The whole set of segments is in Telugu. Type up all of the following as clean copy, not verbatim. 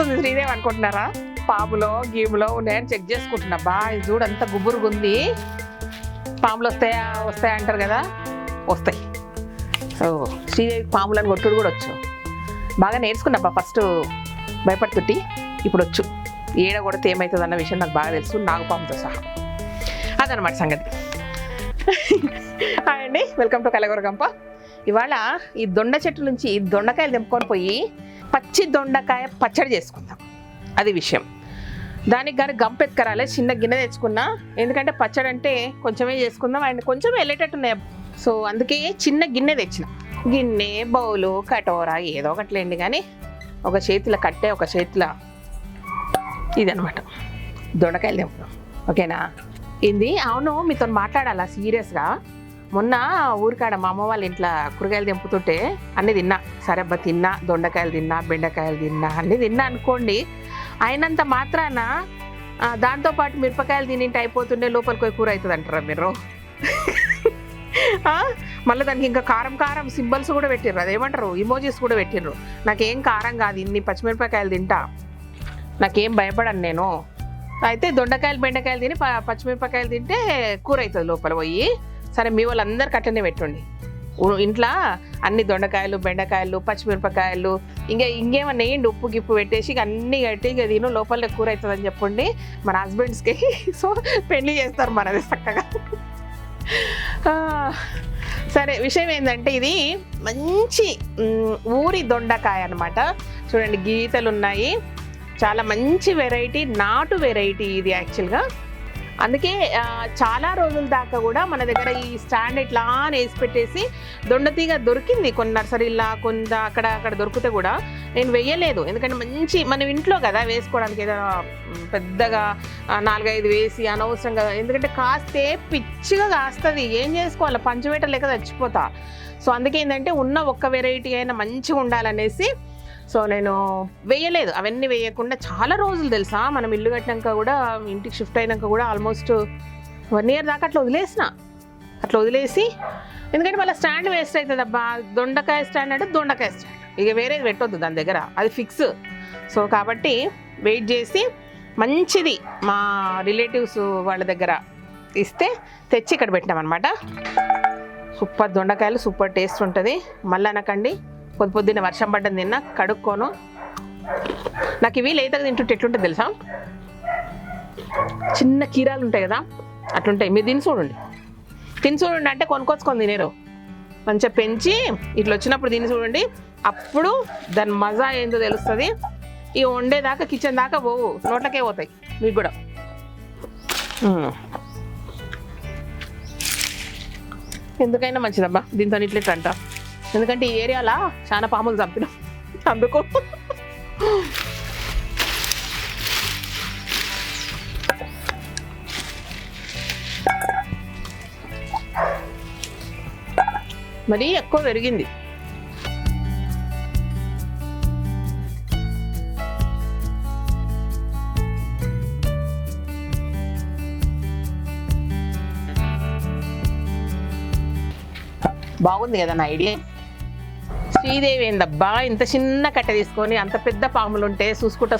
చేస్తుంది శ్రీదేవి అనుకుంటున్నారా? పాములో గీములో ఉన్నాయని చెక్ చేసుకుంటున్నా. ఇది చూడు అంత గుబురుగా ఉంది. పాములు వస్తాయా అంటారు కదా, వస్తాయి. సో శ్రీదేవి పాములను కొట్టుడు కూడా వచ్చు. బాగా నేర్చుకున్నా ఫస్ట్ భయపడుతుంటి, ఇప్పుడు వచ్చు. ఏడ కొడితే ఏమవుతుంది అన్న విషయం నాకు బాగా తెలుసు, నాగుపాముతో సహా. అదనమాట సంగతి. హాయ్ అండి, వెల్కమ్ టు కలగూరగంప. ఇవాళ ఈ దొండ చెట్టు నుంచి దొండకాయలు తెంపుకొని పోయి పచ్చి దొండకాయ పచ్చడి చేసుకుందాం. అది విషయం. దానికి కానీ గంప ఎత్తుకరాలే, చిన్న గిన్నె తెచ్చుకున్నా. ఎందుకంటే పచ్చడి అంటే కొంచెమే చేసుకుందాం, అండ్ కొంచెం వెళ్ళేటట్టున్నాయి. సో అందుకే చిన్న గిన్నె తెచ్చిన. గిన్నె, బౌలు, కటోరా ఏదో ఒకటిలేండి, కానీ ఒక చేతిలో కట్టే, ఒక చేతిలో ఇదనమాట దొండకాయలు తెంపుదాం. ఓకేనా? ఇది అవును, మీతో మాట్లాడాలా సీరియస్గా. మొన్న ఊరికాడ మా అమ్మ వాళ్ళ ఇంట్లో కూరగాయలు తెంపుతుంటే అన్నీ తిన్నా. సరే అబ్బా తిన్నా, దొండకాయలు తిన్నా, బెండకాయలు తిన్నా, అన్నీ తిన్నా అనుకోండి. అయినంత మాత్రాన దాంతోపాటు మిరపకాయలు తినింటే అయిపోతుండే లోపలికి పోయి కూర అవుతుంది అంటారా మీరు? మళ్ళీ దానికి ఇంకా కారం కారం సింబల్స్ కూడా పెట్టిర్రు, అదేమంటారు ఇమోజీస్ కూడా పెట్టిర్రు. నాకేం కారం కాదు, ఇన్ని పచ్చిమిరపకాయలు తింటా, నాకేం భయపడను నేను. అయితే దొండకాయలు బెండకాయలు తిని పచ్చిమిరపకాయలు తింటే కూర అవుతుంది లోపల పోయి. సరే మీ వాళ్ళందరికీ అట్లనే పెట్టండి. ఇంట్లో అన్ని దొండకాయలు, బెండకాయలు, పచ్చిమిరపకాయలు ఇంకేమన్నా వేయండి, ఉప్పు గిప్పు పెట్టేసి అన్నీ కట్టి ఇక తిను, లోపల కూర అవుతుందని చెప్పండి మన హస్బెండ్స్కి. సో పెళ్లి చేస్తారు మనది చక్కగా. సరే, విషయం ఏంటంటే ఇది మంచి ఊరి దొండకాయ అనమాట. చూడండి గీతలు ఉన్నాయి, చాలా మంచి వెరైటీ, నాటు వెరైటీ ఇది యాక్చువల్గా. అందుకే చాలా రోజుల దాకా కూడా మన దగ్గర ఈ స్టాండ్ ఇట్లా వేసి పెట్టేసి దొండతీగ దొరికింది కొన్ని నర్సరీలా, కొంత అక్కడ దొరికితే కూడా నేను వెయ్యలేదు. ఎందుకంటే మంచి మనం ఇంట్లో కదా వేసుకోవడానికి, ఏదైనా పెద్దగా 4-5 వేసి అనవసరంగా, ఎందుకంటే కాస్తే పిచ్చిగా కాస్తుంది, ఏం చేసుకోవాలి, పంచమేట లేక చచ్చిపోతా. సో అందుకే ఏంటంటే ఉన్న ఒక్క వెరైటీ అయినా మంచిగా ఉండాలనేసి సో నేను వేయలేదు. అవన్నీ వేయకుండా చాలా రోజులు తెలుసా, మనం ఇల్లు కట్టినాక కూడా, ఇంటికి షిఫ్ట్ అయినాక కూడా ఆల్మోస్ట్ 1 year దాకా అట్లా వదిలేసి, ఎందుకంటే మళ్ళీ స్టాండ్ వేస్ట్ అవుతుంది. అబ్బా దొండకాయ స్టాండ్ అంటే దొండకాయ స్టాండ్, ఇక వేరేది పెట్టొద్దు దాని దగ్గర, అది ఫిక్స్. సో కాబట్టి వెయిట్ చేసి మంచిది మా రిలేటివ్స్ వాళ్ళ దగ్గర ఇస్తే తెచ్చి ఇక్కడ పెట్టినాం అనమాట. సూపర్ దొండకాయలు, సూపర్ టేస్ట్ ఉంటుంది. మళ్ళీ అనకండి పొద్దున్న వర్షం పడ్డం తిన్నా, కడుక్కోను. నాకు ఇవి లేతగా తింటుంటే ఎట్లుంటుంది తెలుసా, చిన్న కీరాలు ఉంటాయి కదా అట్లుంటాయి. మీరు తిని చూడండి అంటే కొనుక్కొచ్చుకొని తినేరు, మంచిగా పెంచి ఇట్లా వచ్చినప్పుడు తిని చూడండి, అప్పుడు దాని మజా ఏందో తెలుస్తుంది. ఈ వండేదాకా కిచెన్ దాకా పోవు, నోట్లకే పోతాయి మీకు కూడా. ఎందుకైనా మంచిదబ్బా దీంతో ఇట్లా అంట, ఎందుకంటే ఈ ఏరియాలో చాలా పాములు చంపినాం అందుకు. మరీ ఎక్కువ పెరిగింది. బాగుంది కదా నా ఐడియా. శ్రీదేవి ఏందబ్బా ఇంత చిన్న కట్టె తీసుకొని అంత పెద్ద పాములు ఉంటే చూసుకుంటా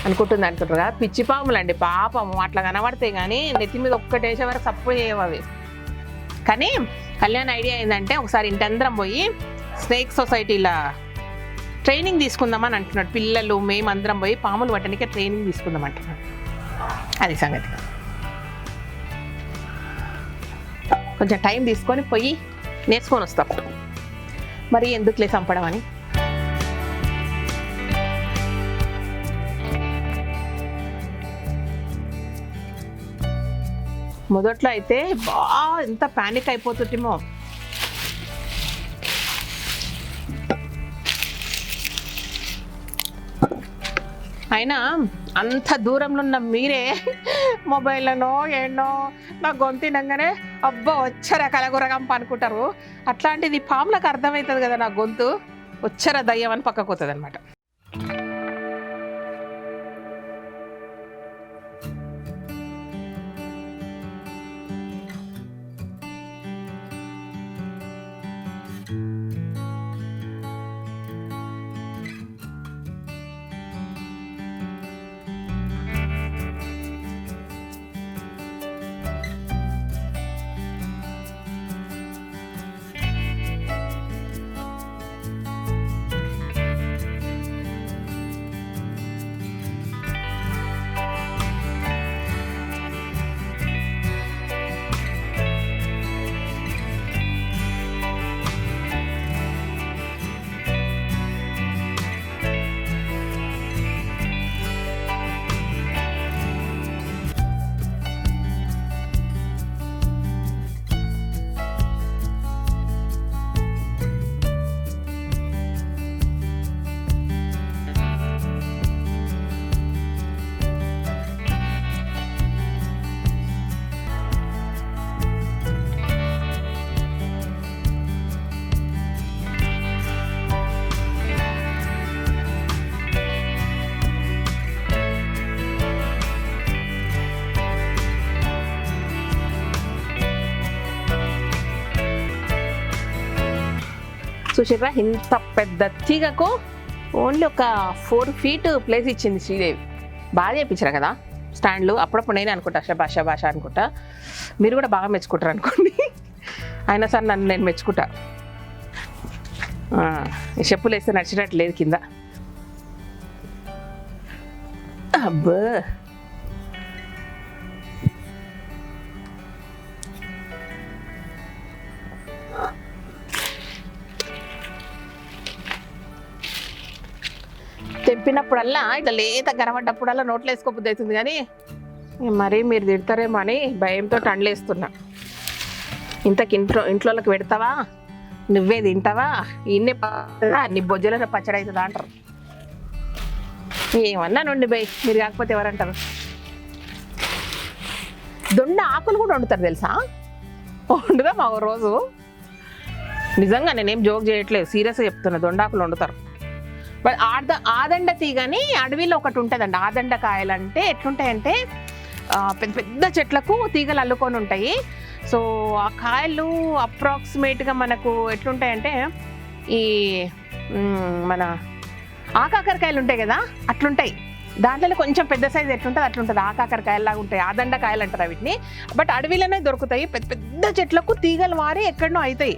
అనుకుంటుంది అనుకుంటారు. పిచ్చి పాములు అండి పాపము, అట్లా కనబడతాయి కానీ నెత్తి మీద ఒక్కటేసే వరకు సపోర్ట్ చేయవు అవి. కానీ కళ్యాణ్ ఐడియా ఏంటంటే ఒకసారి ఇంటందరం పోయి స్నేక్ సొసైటీలో ట్రైనింగ్ తీసుకుందామని అంటున్నాడు. పిల్లలు మేమందరం పోయి పాములు పట్టడానికే ట్రైనింగ్ తీసుకుందాం అంటున్నాడు. అది సంగతి. కొంచెం టైం తీసుకొని పోయి నేర్చుకొని వస్తాం, మరి ఎందుకులే చంపడం అని. మొదట్లో అయితే ఎంత ప్యానిక్ అయిపోతుంటేమో. అయినా అంత దూరంలో ఉన్న మీరే మొబైల్లోనో ఎన్నో నా గొంతినంగానే అబ్బా వచ్చారా కలగూరగంప అనుకుంటారు. అట్లాంటిది పాములకు అర్థమవుతుంది కదా నా గొంతు, వచ్చారా దయ్యం అని పక్కకు పోతుంది అనమాట. చూసిర్రా ఇంత పెద్ద తీగకు ఓన్లీ ఒక 4 feet ప్లేస్ ఇచ్చింది శ్రీదేవి. బాగా చేయించారు కదా స్టాండ్లు. అప్పుడప్పుడు నేనే అనుకుంటా శభాష అనుకుంటా. మీరు కూడా బాగా మెచ్చుకుంటారు అనుకోండి. అయినా సరే నన్ను నేను మెచ్చుకుంటా. ఈ చెప్పులు వేస్తే నచ్చినట్టు లేదు కింద. అబ్బా తెంపినప్పుడల్లా ఇట్లా లేత కనబడ్డప్పుడల్లా నోట్లో వేసుకోబుద్ది అవుతుంది. కానీ మరీ మీరు తిడతారేమో అని భయంతో టండ్లేస్తున్నా. ఇంట్లోకి పెడతావా, నువ్వే తింటావా, ఇన్నే నీ బొజ్జల పచ్చడి అవుతుందా అంటారు. ఏమన్నా నుండి భయ్, మీరు కాకపోతే ఎవరంటారు. దొండ ఆకులు కూడా వండుతారు తెలుసా. వండుదాం ఒక రోజు. నిజంగా నేనేం జోక్ చేయట్లేదు, సీరియస్గా చెప్తున్నా. దొండాకులు వండుతారు. బట్ ఆదండ తీగని అడవిలో ఒకటి ఉంటుందండి. ఆదండకాయలు అంటే ఎట్లుంటాయంటే పెద్ద పెద్ద చెట్లకు తీగలు అల్లుకొని ఉంటాయి. సో ఆ కాయలు అప్రాక్సిమేట్గా మనకు ఎట్లుంటాయంటే ఈ మన ఆకాకరకాయలు ఉంటాయి కదా అట్లుంటాయి. దాంట్లో కొంచెం పెద్ద సైజు ఎట్లుంటుంది అట్లుంటుంది. ఆకాకరకాయలాగా ఉంటాయి, ఆదండకాయలు అంటారు వీటిని. బట్ అడవిలోనే దొరుకుతాయి. పెద్ద పెద్ద చెట్లకు తీగలు వారి ఎక్కడనో అవుతాయి.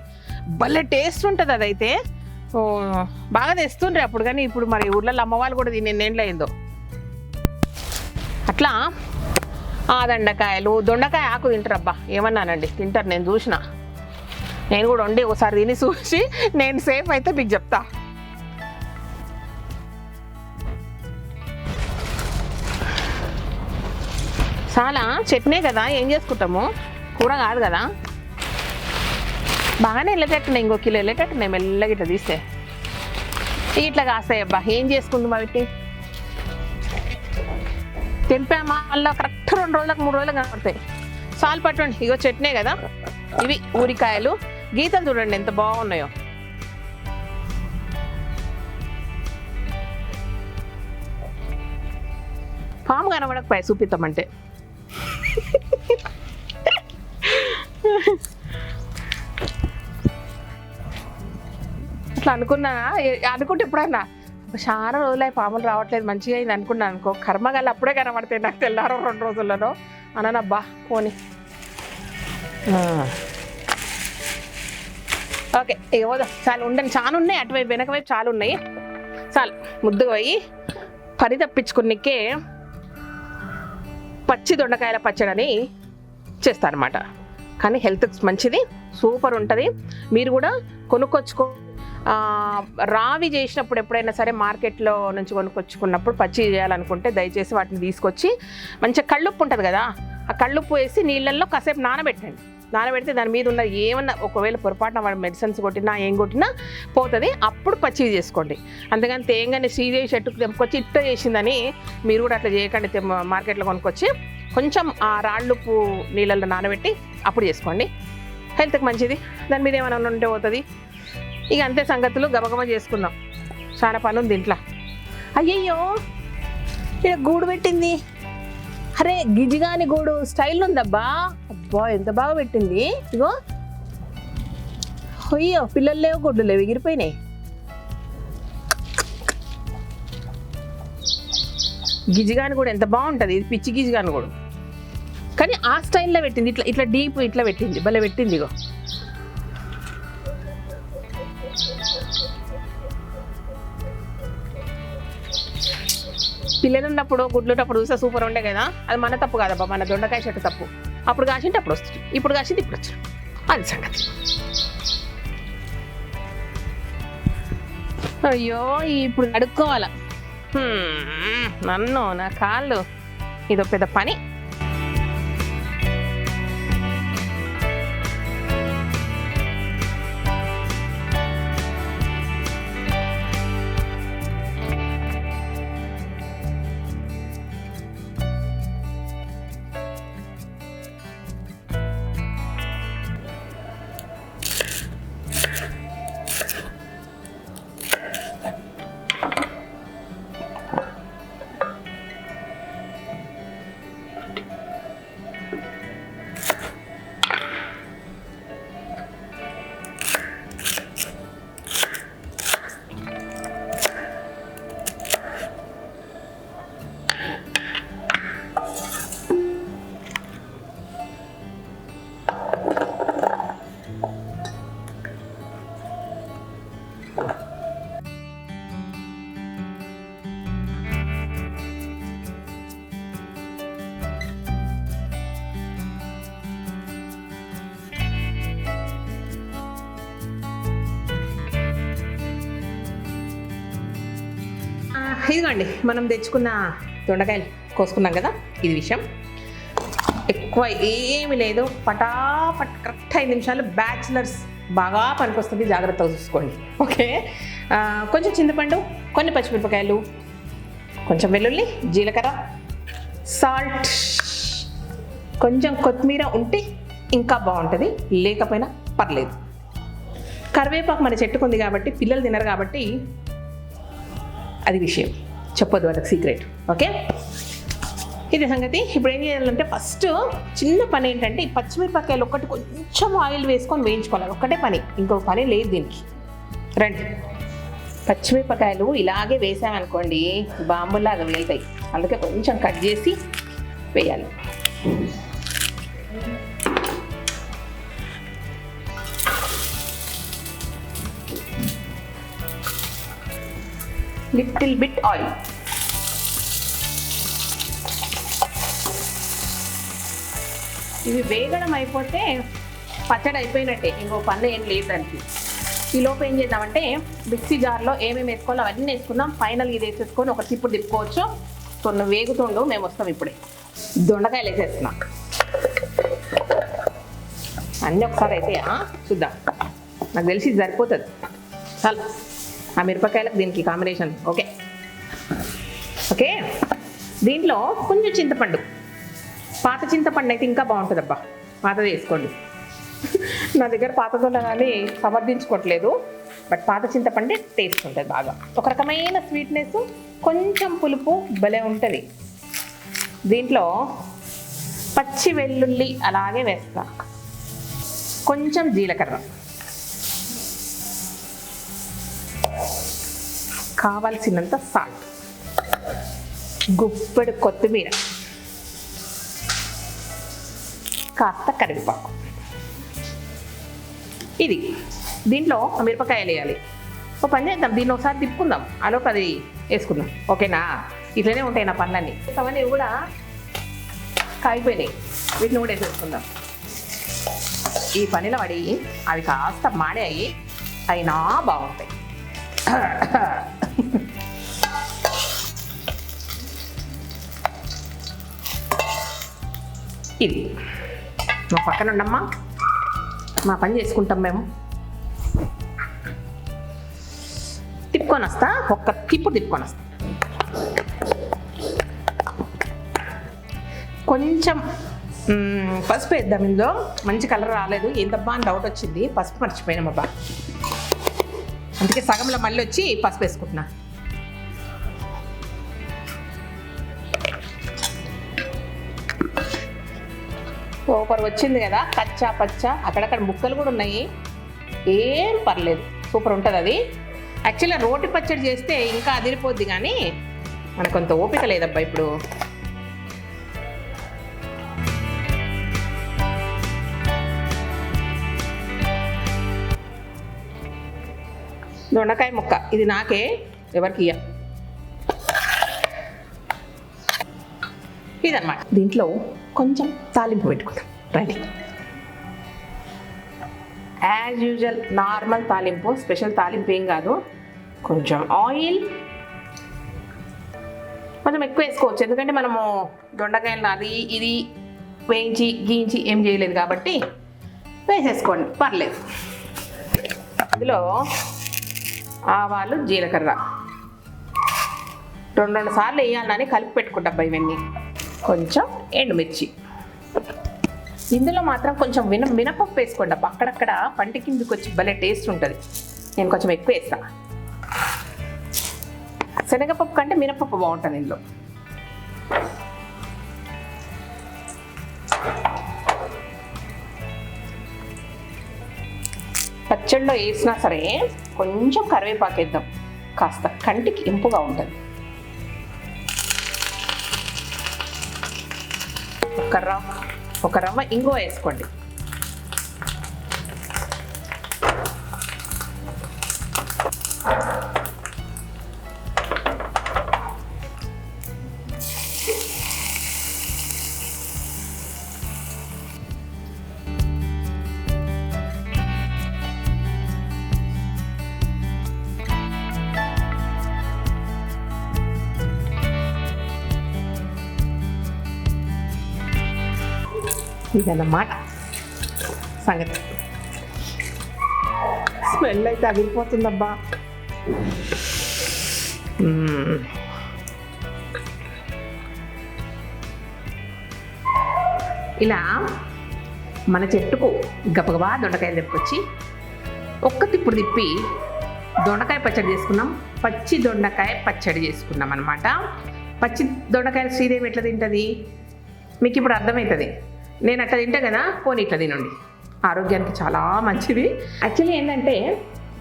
భలే టేస్ట్ ఉంటుంది అదైతే. బాగా తెస్తుండ్రి అప్పుడు. కానీ ఇప్పుడు మరి ఊర్లలో అమ్మవాళ్ళు కూడా దీన్ని ఎన్నేళ్ళు అయిందో. అట్లా ఆదండకాయలు, దొండకాయ ఆకు తింటారబ్బా. ఏమన్నానండి, తింటారు. నేను చూసిన, నేను కూడా వండి ఒకసారి తిని చూసి నేను సేఫ్ అయితే మీకు చెప్తా. చాలా చట్నీ కదా, ఏం చేసుకుంటాము, కూర కాదు కదా. బాగానే వెళ్ళేటట్టున్నాయి, ఇంకో కిలో వెళ్ళేటట్టున్నాయి. మెల్లగా ఇట్లా తీస్తే ఇట్లా కాస్తాయి అబ్బా. ఏం చేసుకుందాం వీటిని. తెంపామా మళ్ళీ కరెక్ట్ 2 రోజులకు 3 రోజులకు కనపడతాయి. సాల్ పట్టండి. ఇగో చట్నీ కదా, ఇవి ఊరికాయలు. గీతలు చూడండి ఎంత బాగున్నాయో. పాము కనబడకపోయా చూపిస్తామంటే. అట్లా అనుకుంటే ఎప్పుడన్నా చాలా రోజులు పాములు రావట్లేదు, మంచిగా అయింది అనుకున్నాను అనుకో. కర్మగాలు అప్పుడే కనబడతాయి నాకు, తెల్లారో 2 రోజుల్లోనో అననబ్బా పోనీ. ఓకే ఇక చాలా ఉండండి. చాలా ఉన్నాయి అటువైపు, వెనక వైపు చాలా ఉన్నాయి. చాలు ముద్దుగా పోయి పని తప్పించుకునికే పచ్చి దొండకాయల పచ్చడని చేస్తారనమాట. కానీ హెల్త్కి మంచిది, సూపర్ ఉంటుంది. మీరు కూడా కొనుక్కొచ్చుకో. రావి చేసినప్పుడు ఎప్పుడైనా సరే మార్కెట్లో నుంచి కొనుక్కొచ్చుకున్నప్పుడు పచ్చి చేయాలనుకుంటే దయచేసి వాటిని తీసుకొచ్చి మంచిగా కళ్ళుప్పు ఉంటుంది కదా, ఆ కళ్ళుప్పు వేసి నీళ్ళల్లో కాసేపు నానబెట్టండి. నానబెడితే దాని మీద ఉన్న ఏమన్నా ఒకవేళ పొరపాటున వాడు మెడిసిన్స్ కొట్టినా ఏం కొట్టినా పోతుంది. అప్పుడు పచ్చివి చేసుకోండి. అంతేగాని తేంగానే శ్రీదేవి చెట్టుకు తెంపుకొచ్చి ఇట్ట చేసిందని మీరు కూడా అట్లా చేయకండి. మార్కెట్లో కొనుక్కొచ్చి కొంచెం ఆ రాళ్ళుప్పు నీళ్ళల్లో నానబెట్టి అప్పుడు చేసుకోండి, హెల్త్కి మంచిది. దాని మీద ఏమైనా ఉంటే పోతుంది. ఇక అంతే సంగతులు, గబగబా చేసుకుందాం. చాలా పని ఉంది ఇంట్లో. అయ్యయ్యో ఇక్కడ గూడు పెట్టింది. అరే గిజిగాని గూడు స్టైల్ ఉందబ్బా. అబ్బా ఎంత బాగా పెట్టింది. ఇగో అయ్యో పిల్లలు లేవు, గుడ్లు లేవు, ఎగిరిపోయినాయి. గిజిగాని కూడా ఎంత బాగుంటుంది. ఇది పిచ్చి గిజిగాని కూడా, కానీ ఆ స్టైల్లో పెట్టింది. ఇట్లా ఇట్లా డీప్ ఇట్లా పెట్టింది, భలే పెట్టింది. ఇగో పిల్లలు ఉన్నప్పుడు గుడ్లున్నప్పుడు చూస్తే సూపర్ ఉండే కదా. అది మన తప్పు కాదబ్బా, మన దొండకాయ చెట్టు తప్పు. అప్పుడు కాసింటే అప్పుడు వస్తుంది, ఇప్పుడు కాసింది ఇప్పుడు వచ్చారు. అది సంగతి. అయ్యో ఇప్పుడు అడుక్కోవాలా నన్ను, నా కాళ్ళు. ఇదో పెద్ద పని. ఇదిగోండి మనం తెచ్చుకున్న దొండకాయలు కోసుకున్నాం కదా, ఇది విషయం. ఎక్కువ ఏమీ లేదు, పటాపట్ కరెక్ట్ 5 నిమిషాలు. బ్యాచిలర్స్ బాగా పనికొస్తుంది, జాగ్రత్తగా చూసుకోండి. ఓకే, కొంచెం చింతపండు, కొన్ని పచ్చిమిరపకాయలు, కొంచెం వెల్లుల్లి, జీలకర్ర, సాల్ట్, కొంచెం కొత్తిమీర ఉంటే ఇంకా బాగుంటుంది, లేకపోయినా పర్లేదు. కరివేపాకు మన చెట్టుకుంది కాబట్టి, పిల్లలు తినరు కాబట్టి అది విషయం, చెప్పొద్దు వాళ్ళకి సీక్రెట్. ఓకే, ఇది సంగతి. ఇప్పుడు ఏం చేయాలంటే ఫస్ట్ చిన్న పని ఏంటంటే ఈ పచ్చిమిరపకాయలు ఒక్కటి కొంచెం ఆయిల్ వేసుకొని వేయించుకోవాలి, ఒక్కటే పని, ఇంకో పని లేదు దీనికి. రండి, పచ్చిమిరపకాయలు ఇలాగే వేసామనుకోండి బాంబుల్లాగా వేలుతాయి, అందుకే కొంచెం కట్ చేసి వేయాలి. Little bit oil. ఇవి వేగడం అయిపోతే పచ్చడి అయిపోయినట్టే, ఇంకో పని ఏం లేదు దానికి. ఈ లోపు ఏం చేద్దామంటే మిక్సీ జార్లో ఏమేమి వేసుకోవాలో అవన్నీ వేసుకుందాం. ఫైనల్ ఇది వేసేసుకొని ఒక తిప్పుడు తిప్పుకోవచ్చు. కొన్ని వేగుతుండు, మేము వస్తాం ఇప్పుడే. దొండకాయలు వేసేస్తున్నాం అన్నీ ఒకసారి అయితే చూద్దాం. నాకు తెలిసి ఇది సరిపోతుంది చాలు, ఆ మిరపకాయలకు దీనికి కాంబినేషన్. ఓకే ఓకే, దీంట్లో కొంచెం చింతపండు, పాత చింతపండు అయితే ఇంకా బాగుంటుంది. అబ్బా, పాతది వేసుకోండి. నా దగ్గర పాతతో కానీ సమర్థించుకోవట్లేదు, బట్ పాత చింతపండే టేస్ట్ ఉంటుంది బాగా. ఒక రకమైన స్వీట్నెస్, కొంచెం పులుపు భలే ఉంటుంది. దీంట్లో పచ్చి వెల్లుల్లి అలాగే వేస్తా, కొంచెం జీలకర్ర, కావాల్సినంత సాల్ట్, గుప్పెడు కొత్తిమీర, కాస్త కరివేపాకు. ఇది దీంట్లో మిరపకాయలు వేయాలి. ఒక పని చేద్దాం, దీన్ని ఒకసారి తిప్పుకుందాం, ఆలోపు అది వేసుకుందాం. ఓకేనా, ఇట్లనే ఉంటాయి నా పనులన్నీ. అవన్నీ కూడా కాగిపోయినాయి, వీటిని కూడా వేసేసుకుందాం. ఈ పనిలో పడి అవి కాస్త మాడాయి అయినా బాగుంటాయి. ఇది మా పక్కన ఉండమ్మా, మా పని చేసుకుంటాం మేము. తిప్పుకొని వస్తా, ఒక్క తిప్పుకొని వస్తా. కొంచెం పసుపు వేద్దాం, ఇందులో మంచి కలర్ రాలేదు, ఏంటబ్బా అని డౌట్ వచ్చింది. పసుపు మర్చిపోయినాం అబ్బా, అందుకే సగంలో మళ్ళీ వచ్చి పసుపు వేసుకుంటున్నా. సూపర్ వచ్చింది కదా, కచ్చా పచ్చా, అక్కడక్కడ ముక్కలు కూడా ఉన్నాయి, ఏం పర్లేదు, సూపర్ ఉంటుంది అది. యాక్చువల్గా రోటి పచ్చడి చేస్తే ఇంకా అదిరిపోద్ది, కానీ మనకు కొంత ఓపిక లేదబ్బా ఇప్పుడు. దొండకాయ ముక్క ఇది నాకే, ఎవరికి ఇయ్య. ఇదన్నమాట. దీంట్లో కొంచెం తాలింపు పెట్టుకుందాం రండి. యాజ్ యూజువల్ నార్మల్ తాలింపు, స్పెషల్ తాలింపు ఏం కాదు. కొంచెం ఆయిల్, కొంచెం ఎక్కువ వేసుకోవచ్చు, ఎందుకంటే మనము దొండకాయలు అది ఇది వేయించి గీయించి ఏం చేయలేదు కాబట్టి వేసేసుకోండి, పర్లేదు. అందులో ఆవాలు, జీలకర్ర 2 సార్లు వేయాలని కలిపి పెట్టుకుంటాబ్బా ఇవన్నీ. కొంచెం ఎండుమిర్చి, ఇందులో మాత్రం కొంచెం మినపప్పు వేసుకోండి అబ్బా, అక్కడక్కడ పంటి కిందకి వచ్చి భలే టేస్ట్ ఉంటుంది. నేను కొంచెం ఎక్కువ వేస్తాను, శనగపప్పు కంటే మినపప్పు బాగుంటుంది ఇందులో. పచ్చడిలో వేసినా సరే కొంచెం కరివేపాకు వేద్దాం, కాస్త కంటికి ఇంపుగా ఉంటుంది. ఒక రవ్వ ఇంగువ వేసుకోండి. ఇదన్నమాట సంగతి. స్మెల్ అయితే అదిరిపోతుందబ్బా. ఇలా మన చెట్టుకు గబగబా దొండకాయలు తెప్పుకొచ్చి ఒక్క తిప్పుడు తిప్పి దొండకాయ పచ్చడి చేసుకున్నాం. పచ్చి దొండకాయ పచ్చడి చేసుకున్నాం అనమాట. పచ్చి దొండకాయలు శ్రీదేవి ఎట్లా తింటుంది మీకు ఇప్పుడు అర్థమవుతుంది. నేను అట్లా తింటా కదా, పోనీ ఇట్లా తినండి, ఆరోగ్యానికి చాలా మంచిది. యాక్చువల్లీ ఏంటంటే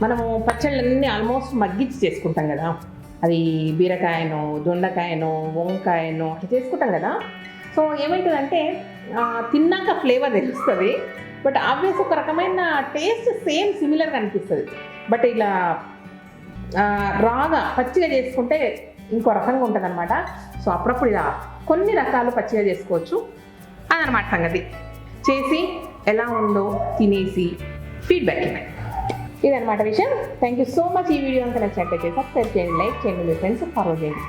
మనము పచ్చళ్ళన్నీ ఆల్మోస్ట్ మగ్గించి చేసుకుంటాం కదా, అది బీరకాయనో దొండకాయనో వంకాయనో అట్లా చేసుకుంటాం కదా. సో ఏమవుతుందంటే తిన్నాక ఫ్లేవర్ తెలుస్తుంది, బట్ ఆబ్వియస్ ఒక రకమైన టేస్ట్ సేమ్ సిమిలర్గా అనిపిస్తుంది. బట్ ఇలా రాగా పచ్చిగా చేసుకుంటే ఇంకో రకంగా ఉంటుంది అనమాట. సో అప్పుడప్పుడు ఇలా కొన్ని రకాలు పచ్చిగా చేసుకోవచ్చు అదనమాట సంగతి. చేసి ఎలా ఉందో తినేసి ఫీడ్బ్యాక్ ఇవ్వండి. ఇదనమాట విషయం. Thank you so much. ఈ వీడియో కనుక నచ్చినట్లయితే సబ్స్క్రైబ్ చేయండి, లైక్ చేయండి, మీ ఫ్రెండ్స్ ఫార్వర్డ్ చేయండి.